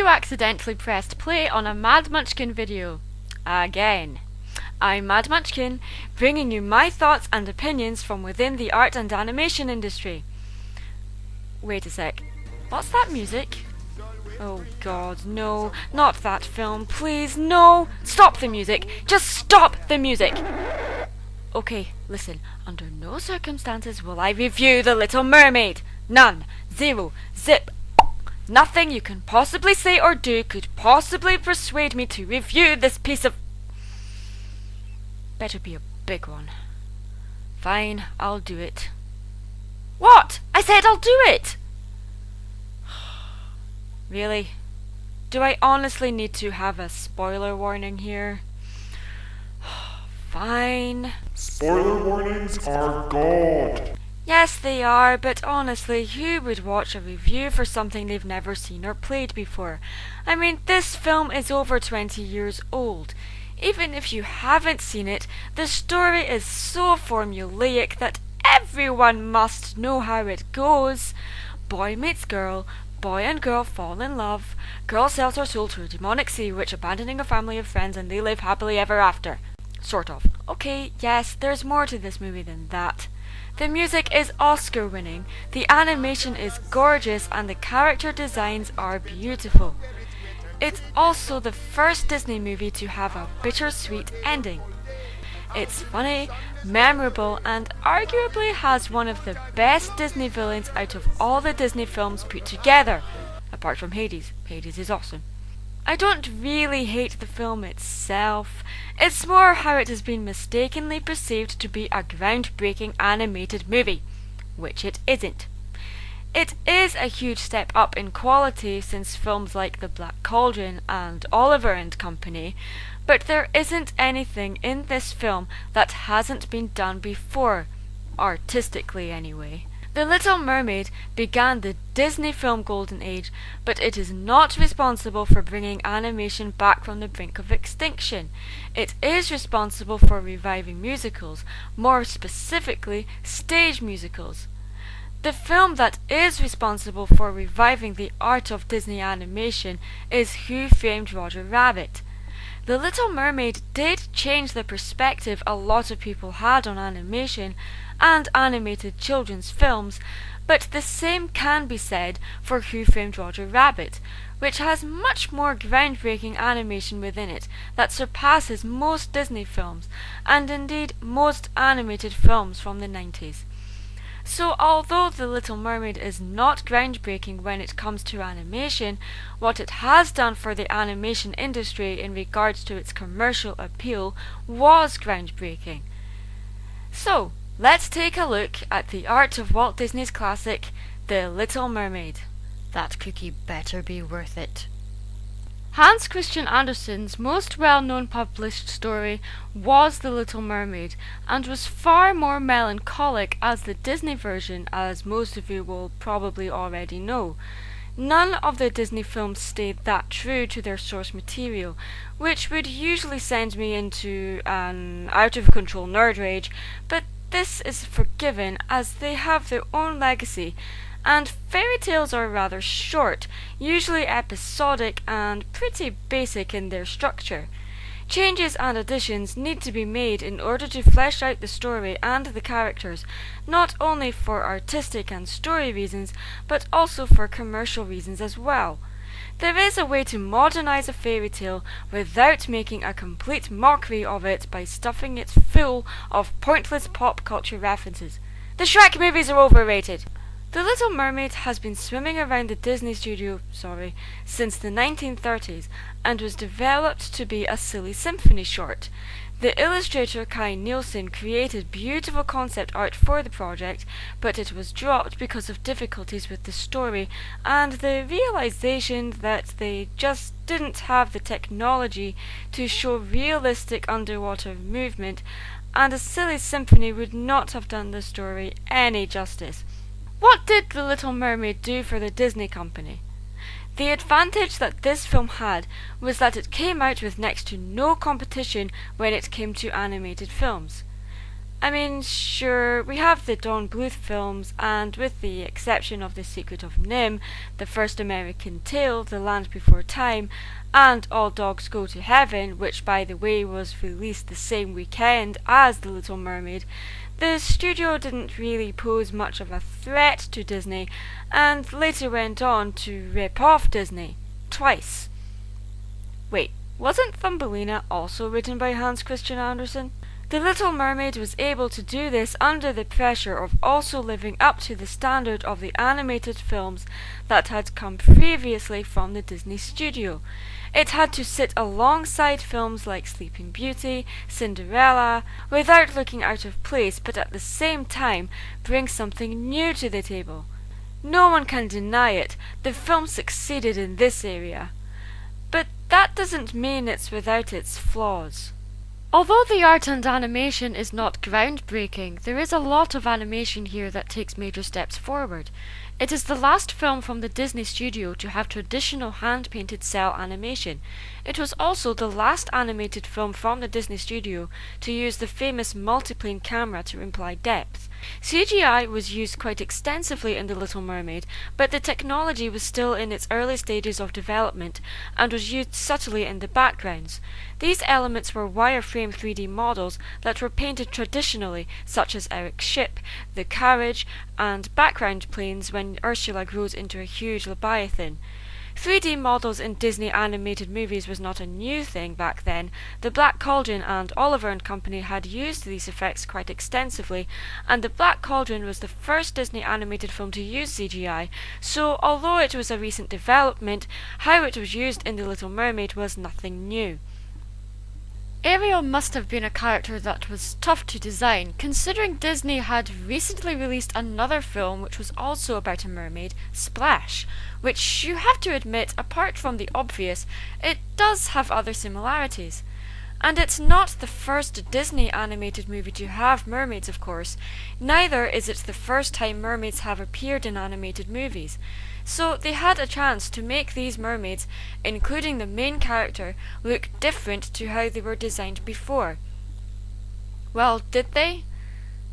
You accidentally pressed play on a Mad Munchkin video. Again. I'm Mad Munchkin, bringing you my thoughts and opinions from within the art and animation industry. Wait a sec. What's that music? Oh god, no, not that film, please, no! Stop the music! Just stop the music! Okay, listen, under no circumstances will I review The Little Mermaid. None. Zero. Zip. Nothing you can possibly say or do could possibly persuade me to review this piece of... Better be a big one. Fine, I'll do it. What? I said I'll do it! Really? Do I honestly need to have a spoiler warning here? Fine. Spoiler warnings are gold. Yes, they are, but honestly, who would watch a review for something they've never seen or played before? I mean, this film is over 20 years old. Even if you haven't seen it, the story is so formulaic that everyone must know how it goes. Boy meets girl, boy and girl fall in love, girl sells her soul to a demonic sea witch, abandoning a family of friends, and they live happily ever after. Sort of. Okay, yes, there's more to this movie than that. The music is Oscar winning, the animation is gorgeous, and the character designs are beautiful. It's also the first Disney movie to have a bittersweet ending. It's funny, memorable, and arguably has one of the best Disney villains out of all the Disney films put together, apart from Hades. Hades is awesome. I don't really hate the film itself, it's more how it has been mistakenly perceived to be a groundbreaking animated movie, which it isn't. It is a huge step up in quality since films like The Black Cauldron and Oliver and Company, but there isn't anything in this film that hasn't been done before, artistically anyway. The Little Mermaid began the Disney film golden age, but it is not responsible for bringing animation back from the brink of extinction. It is responsible for reviving musicals, more specifically stage musicals. The film that is responsible for reviving the art of Disney animation is Who Framed Roger Rabbit. The Little Mermaid did change the perspective a lot of people had on animation and animated children's films, but the same can be said for Who Framed Roger Rabbit, which has much more groundbreaking animation within it that surpasses most Disney films, and indeed most animated films from the 90s. So although The Little Mermaid is not groundbreaking when it comes to animation, what it has done for the animation industry in regards to its commercial appeal was groundbreaking. So, let's take a look at the art of Walt Disney's classic, The Little Mermaid. That cookie better be worth it. Hans Christian Andersen's most well-known published story was The Little Mermaid, and was far more melancholic as the Disney version, as most of you will probably already know. None of the Disney films stayed that true to their source material, which would usually send me into an out-of-control nerd rage, but this is forgiven as they have their own legacy, and fairy tales are rather short, usually episodic and pretty basic in their structure. Changes and additions need to be made in order to flesh out the story and the characters, not only for artistic and story reasons, but also for commercial reasons as well. There is a way to modernize a fairy tale without making a complete mockery of it by stuffing it full of pointless pop culture references. The Shrek movies are overrated! The Little Mermaid has been swimming around the Disney studio, since the 1930s, and was developed to be a silly symphony short. The illustrator Kai Nielsen created beautiful concept art for the project, but it was dropped because of difficulties with the story and the realization that they just didn't have the technology to show realistic underwater movement, and a silly symphony would not have done the story any justice. What did The Little Mermaid do for the Disney company? The advantage that this film had was that it came out with next to no competition when it came to animated films. I mean, sure, we have the Don Bluth films, and with the exception of The Secret of NIMH, The First American Tale, The Land Before Time, and All Dogs Go to Heaven, which by the way was released the same weekend as The Little Mermaid, the studio didn't really pose much of a threat to Disney, and later went on to rip off Disney. Twice. Wait, wasn't Thumbelina also written by Hans Christian Andersen? The Little Mermaid was able to do this under the pressure of also living up to the standard of the animated films that had come previously from the Disney studio. It had to sit alongside films like Sleeping Beauty, Cinderella, without looking out of place, but at the same time bring something new to the table. No one can deny it, the film succeeded in this area. But that doesn't mean it's without its flaws. Although the art and animation is not groundbreaking, there is a lot of animation here that takes major steps forward. It is the last film from the Disney studio to have traditional hand-painted cel animation. It was also the last animated film from the Disney studio to use the famous multiplane camera to imply depth. CGI was used quite extensively in The Little Mermaid, but the technology was still in its early stages of development and was used subtly in the backgrounds. These elements were wireframe 3D models that were painted traditionally, such as Eric's ship, the carriage, and background planes when Ursula grows into a huge leviathan. 3D models in Disney animated movies was not a new thing back then. The Black Cauldron and Oliver and Company had used these effects quite extensively, and The Black Cauldron was the first Disney animated film to use CGI, so although it was a recent development, how it was used in The Little Mermaid was nothing new. Ariel must have been a character that was tough to design, considering Disney had recently released another film which was also about a mermaid, Splash, which you have to admit, apart from the obvious, it does have other similarities. And it's not the first Disney animated movie to have mermaids, of course. Neither is it the first time mermaids have appeared in animated movies. So they had a chance to make these mermaids, including the main character, look different to how they were designed before. Well, did they?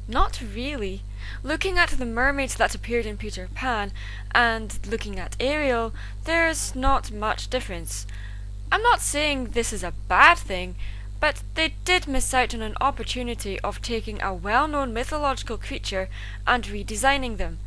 Not really. Looking at the mermaids that appeared in Peter Pan, and looking at Ariel, there's not much difference. I'm not saying this is a bad thing, but they did miss out on an opportunity of taking a well-known mythological creature and redesigning them.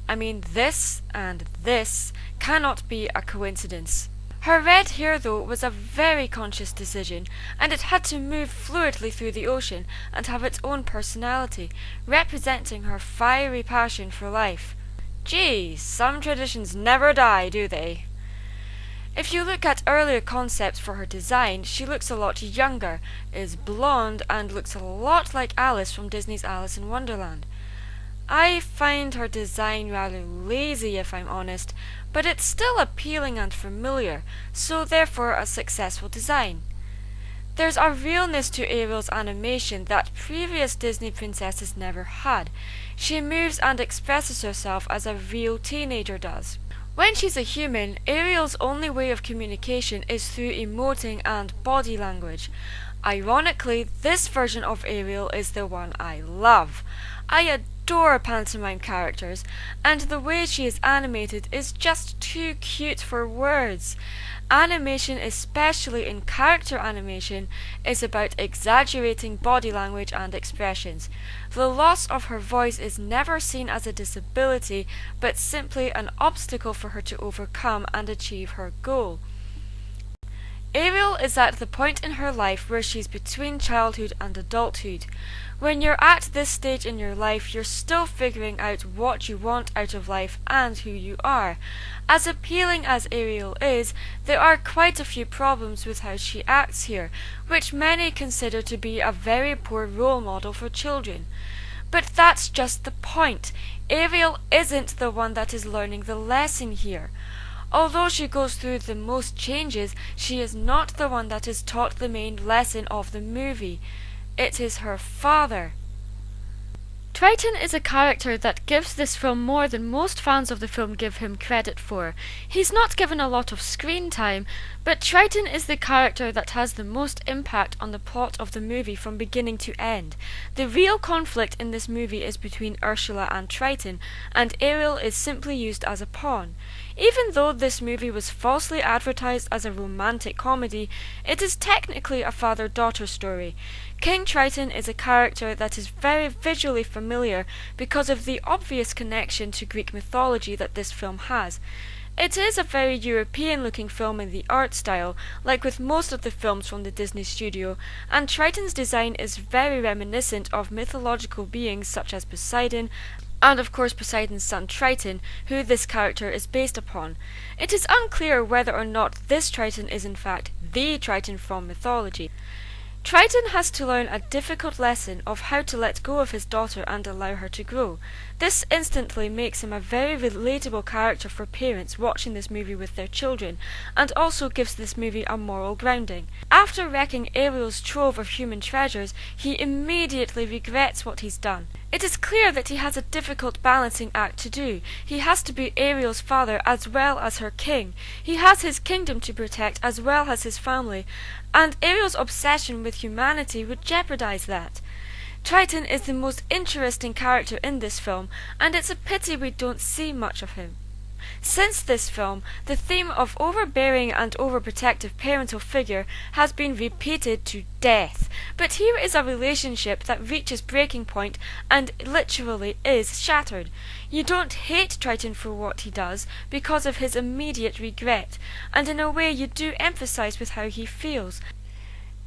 I mean, this and this cannot be a coincidence. Her red hair, though, was a very conscious decision, and it had to move fluidly through the ocean and have its own personality, representing her fiery passion for life. Gee, some traditions never die, do they? If you look at earlier concepts for her design, she looks a lot younger, is blonde, and looks a lot like Alice from Disney's Alice in Wonderland. I find her design rather lazy, if I'm honest, but it's still appealing and familiar, so therefore a successful design. There's a realness to Ariel's animation that previous Disney princesses never had. She moves and expresses herself as a real teenager does. When she's a human, Ariel's only way of communication is through emoting and body language. Ironically, this version of Ariel is the one I love. I adore pantomime characters, and the way she is animated is just too cute for words. Animation, especially in character animation, is about exaggerating body language and expressions. The loss of her voice is never seen as a disability, but simply an obstacle for her to overcome and achieve her goal. Ariel is at the point in her life where she's between childhood and adulthood. When you're at this stage in your life, you're still figuring out what you want out of life and who you are. As appealing as Ariel is, there are quite a few problems with how she acts here, which many consider to be a very poor role model for children. But that's just the point. Ariel isn't the one that is learning the lesson here. Although she goes through the most changes, she is not the one that is taught the main lesson of the movie. It is her father. Triton is a character that gives this film more than most fans of the film give him credit for. He's not given a lot of screen time, but Triton is the character that has the most impact on the plot of the movie from beginning to end. The real conflict in this movie is between Ursula and Triton, and Ariel is simply used as a pawn. Even though this movie was falsely advertised as a romantic comedy, it is technically a father-daughter story. King Triton is a character that is very visually familiar because of the obvious connection to Greek mythology that this film has. It is a very European-looking film in the art style, like with most of the films from the Disney studio, and Triton's design is very reminiscent of mythological beings such as Poseidon, and of course Poseidon's son Triton, who this character is based upon. It is unclear whether or not this Triton is in fact the Triton from mythology. Triton has to learn a difficult lesson of how to let go of his daughter and allow her to grow. This instantly makes him a very relatable character for parents watching this movie with their children, and also gives this movie a moral grounding. After wrecking Ariel's trove of human treasures, he immediately regrets what he's done. It is clear that he has a difficult balancing act to do. He has to be Ariel's father as well as her king. He has his kingdom to protect as well as his family, and Ariel's obsession with humanity would jeopardize that. Triton is the most interesting character in this film, and it's a pity we don't see much of him. Since this film, the theme of overbearing and overprotective parental figure has been repeated to death, but here is a relationship that reaches breaking point and literally is shattered. You don't hate Triton for what he does because of his immediate regret, and in a way you do emphasize with how he feels.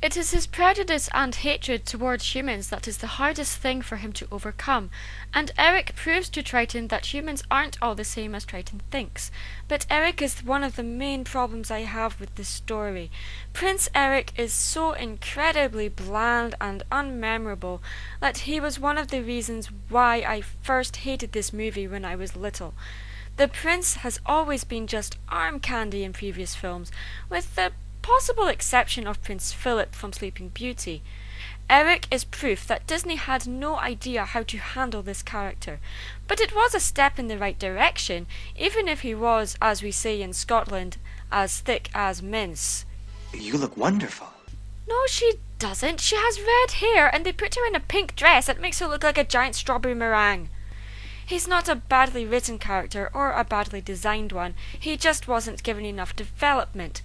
It is his prejudice and hatred towards humans that is the hardest thing for him to overcome, and Eric proves to Triton that humans aren't all the same as Triton thinks. But Eric is one of the main problems I have with this story. Prince Eric is so incredibly bland and unmemorable that he was one of the reasons why I first hated this movie when I was little. The prince has always been just arm candy in previous films, with the possible exception of Prince Philip from Sleeping Beauty. Eric is proof that Disney had no idea how to handle this character, but it was a step in the right direction, even if he was, as we say in Scotland, as thick as mince. You look wonderful. No, she doesn't. She has red hair, and they put her in a pink dress that makes her look like a giant strawberry meringue. He's not a badly written character or a badly designed one, he just wasn't given enough development.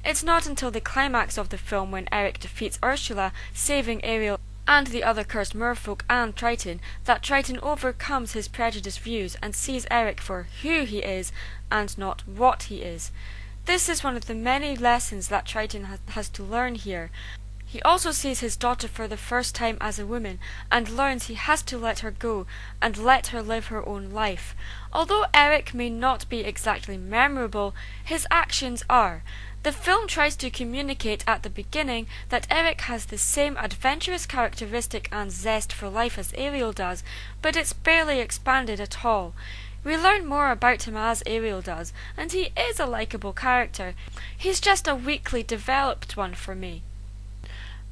It's not until the climax of the film when Eric defeats Ursula, saving Ariel and the other cursed merfolk and Triton, that Triton overcomes his prejudiced views and sees Eric for who he is and not what he is. This is one of the many lessons that Triton has to learn here. He also sees his daughter for the first time as a woman and learns he has to let her go and let her live her own life. Although Eric may not be exactly memorable, his actions are. The film tries to communicate at the beginning that Eric has the same adventurous characteristic and zest for life as Ariel does, but it's barely expanded at all. We learn more about him as Ariel does, and he is a likeable character. He's just a weakly developed one for me.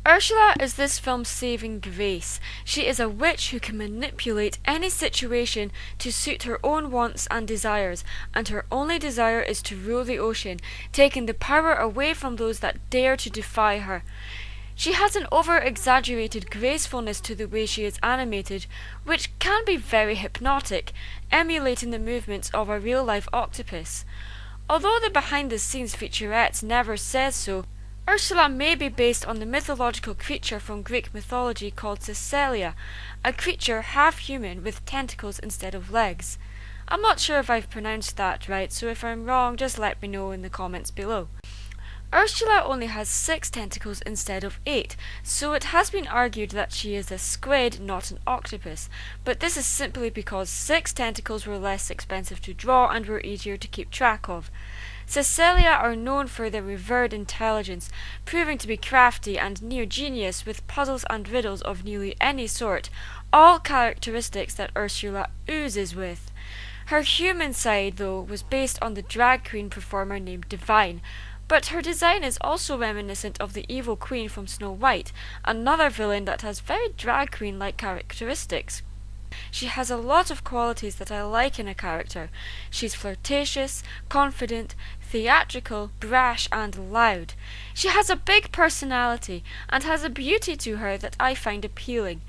Ursula is this film's saving grace. She is a witch who can manipulate any situation to suit her own wants and desires, and her only desire is to rule the ocean, taking the power away from those that dare to defy her. She has an over-exaggerated gracefulness to the way she is animated, which can be very hypnotic, emulating the movements of a real-life octopus. Although the behind-the-scenes featurettes never says so, Ursula may be based on the mythological creature from Greek mythology called Caecilia, a creature half-human with tentacles instead of legs. I'm not sure if I've pronounced that right, so if I'm wrong, just let me know in the comments below. Ursula only has 6 tentacles instead of 8, so it has been argued that she is a squid, not an octopus, but this is simply because 6 tentacles were less expensive to draw and were easier to keep track of. Caecilia are known for their revered intelligence, proving to be crafty and near genius with puzzles and riddles of nearly any sort, all characteristics that Ursula oozes with. Her human side, though, was based on the drag queen performer named Divine, but her design is also reminiscent of the evil queen from Snow White, another villain that has very drag queen-like characteristics. She has a lot of qualities that I like in a character. She's flirtatious, confident, theatrical, brash, and loud. She has a big personality and has a beauty to her that I find appealing.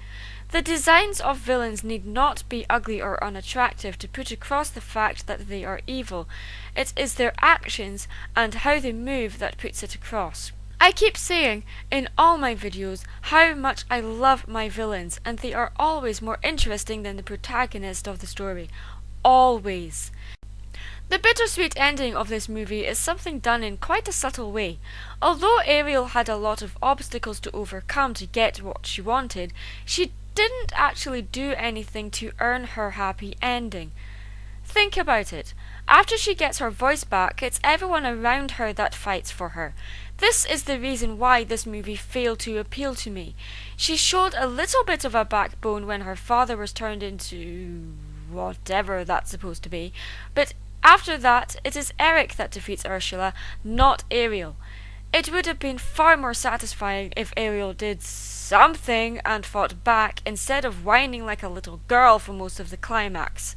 The designs of villains need not be ugly or unattractive to put across the fact that they are evil. It is their actions and how they move that puts it across. I keep saying in all my videos how much I love my villains, and they are always more interesting than the protagonist of the story. Always. The bittersweet ending of this movie is something done in quite a subtle way. Although Ariel had a lot of obstacles to overcome to get what she wanted, she didn't actually do anything to earn her happy ending. Think about it. After she gets her voice back, it's everyone around her that fights for her. This is the reason why this movie failed to appeal to me. She showed a little bit of a backbone when her father was turned into whatever that's supposed to be, but after that, it is Eric that defeats Ursula, not Ariel. It would have been far more satisfying if Ariel did something and fought back instead of whining like a little girl for most of the climax.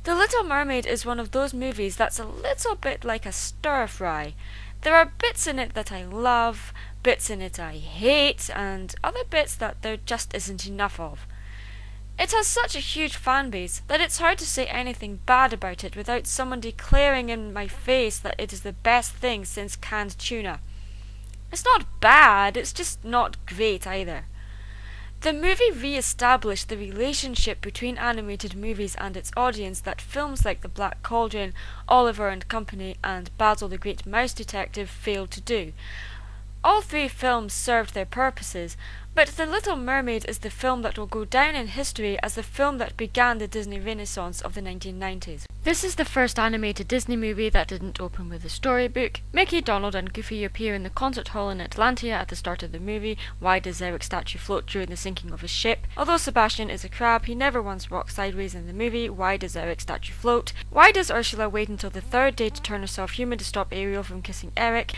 The Little Mermaid is one of those movies that's a little bit like a stir-fry. There are bits in it that I love, bits in it I hate, and other bits that there just isn't enough of. It has such a huge fan base that it's hard to say anything bad about it without someone declaring in my face that it is the best thing since canned tuna. It's not bad, it's just not great either. The movie re-established the relationship between animated movies and its audience that films like The Black Cauldron, Oliver and Company, and Basil the Great Mouse Detective failed to do. All three films served their purposes, but The Little Mermaid is the film that will go down in history as the film that began the Disney Renaissance of the 1990s. This is the first animated Disney movie that didn't open with a storybook. Mickey, Donald and Goofy appear in the concert hall in Atlantia at the start of the movie. Why does Eric's statue float during the sinking of his ship? Although Sebastian is a crab, he never once walks sideways in the movie. Why does Eric's statue float? Why does Ursula wait until the third day to turn herself human to stop Ariel from kissing Eric?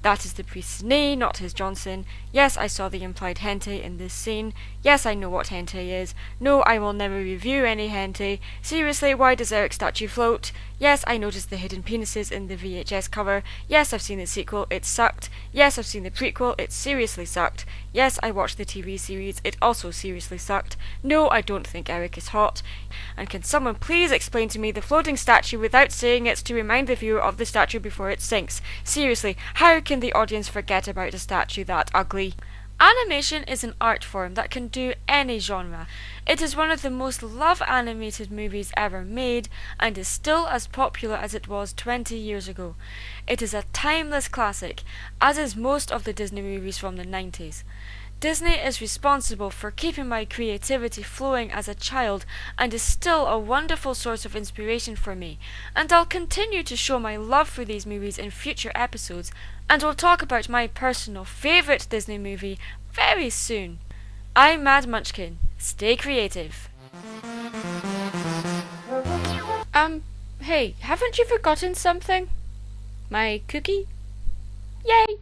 That is the priest's knee, not his Johnson. Yes, I saw the implied hentai in this scene. Yes, I know what hentai is. No, I will never review any hentai. Seriously, why does Eric's statue float? Yes, I noticed the hidden penises in the VHS cover. Yes, I've seen the sequel, it sucked. Yes, I've seen the prequel, it seriously sucked. Yes, I watched the TV series, it also seriously sucked. No, I don't think Eric is hot. And can someone please explain to me the floating statue without saying it's to remind the viewer of the statue before it sinks? Seriously, how can the audience forget about a statue that ugly? Animation is an art form that can do any genre. It is one of the most loved animated movies ever made and is still as popular as it was 20 years ago. It is a timeless classic, as is most of the Disney movies from the 90s. Disney is responsible for keeping my creativity flowing as a child and is still a wonderful source of inspiration for me, and I'll continue to show my love for these movies in future episodes, and we'll talk about my personal favourite Disney movie very soon. I'm Mad Munchkin. Stay creative. Hey, haven't you forgotten something? My cookie? Yay!